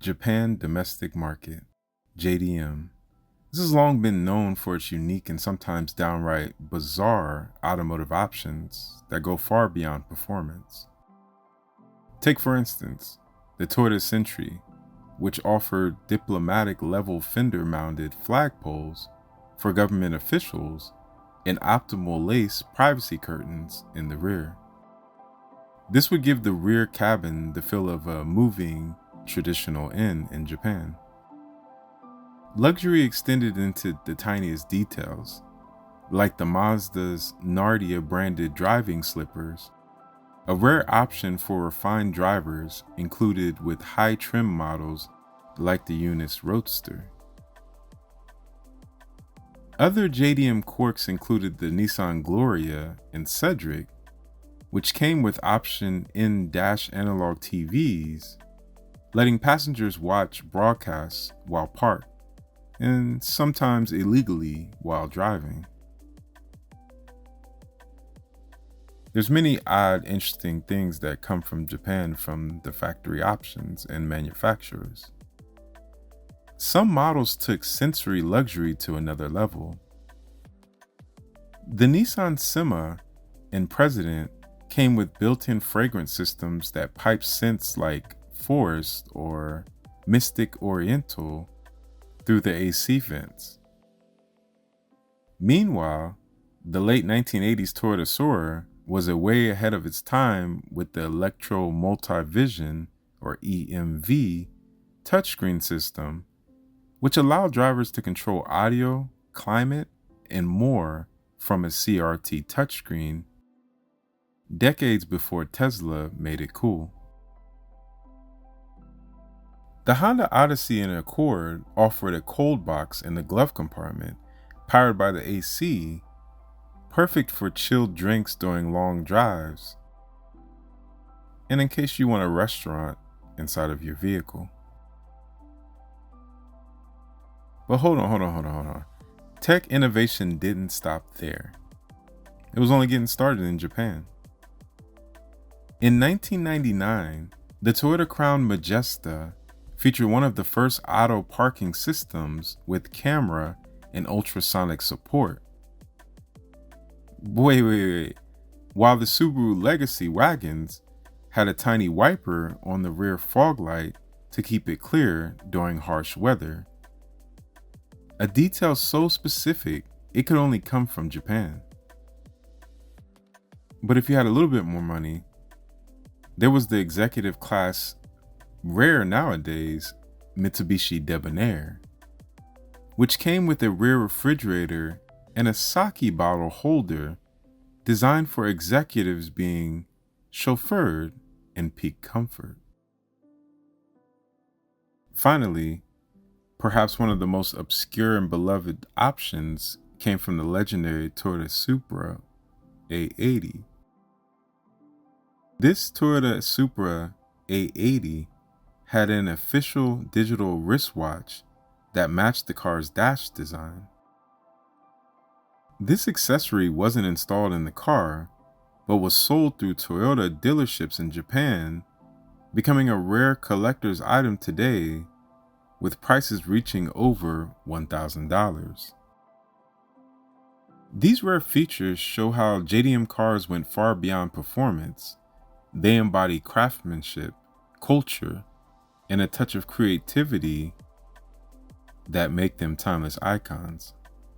Japan Domestic Market, JDM. This has long been known for its unique and sometimes downright bizarre automotive options that go far beyond performance. Take, for instance, the Toyota Century, which offered diplomatic-level fender-mounted flagpoles for government officials and optimal lace privacy curtains in the rear. This would give the rear cabin the feel of a moving, traditional inn in Japan. Luxury extended into the tiniest details, like the Mazda's Nardia branded driving slippers, a rare option for refined drivers included with high trim models like the Eunice Roadster. Other JDM quirks included the Nissan Gloria and Cedric, which came with option in-dash analog TVs, letting passengers watch broadcasts while parked, and sometimes illegally while driving. There's many odd, interesting things that come from Japan from the factory options and manufacturers. Some models took sensory luxury to another level. The Nissan Sima and President came with built-in fragrance systems that pipe scents like forest or mystic oriental through the AC vents. Meanwhile, the late 1980s Toyota Supra was way ahead of its time with the Electro Multi-Vision, or EMV, touchscreen system, which allowed drivers to control audio, climate, and more from a CRT touchscreen, decades before Tesla made it cool. The Honda Odyssey and Accord offered a cold box in the glove compartment, powered by the AC, perfect for chilled drinks during long drives, and in case you want a restaurant inside of your vehicle. But hold on. Tech innovation didn't stop there. It was only getting started in Japan. In 1999, the Toyota Crown Majesta featured one of the first auto parking systems with camera and ultrasonic support. Wait. While the Subaru Legacy wagons had a tiny wiper on the rear fog light to keep it clear during harsh weather. A detail so specific, it could only come from Japan. But if you had a little bit more money, there was the executive class, rare nowadays, Mitsubishi Debonair, which came with a rear refrigerator and a sake bottle holder designed for executives being chauffeured in peak comfort. Finally, perhaps one of the most obscure and beloved options came from the legendary Toyota Supra A80. This Toyota Supra A80 had an official digital wristwatch that matched the car's dash design. This accessory wasn't installed in the car, but was sold through Toyota dealerships in Japan, becoming a rare collector's item today, with prices reaching over $1,000. These rare features show how JDM cars went far beyond performance. They embody craftsmanship, culture, and a touch of creativity that make them timeless icons.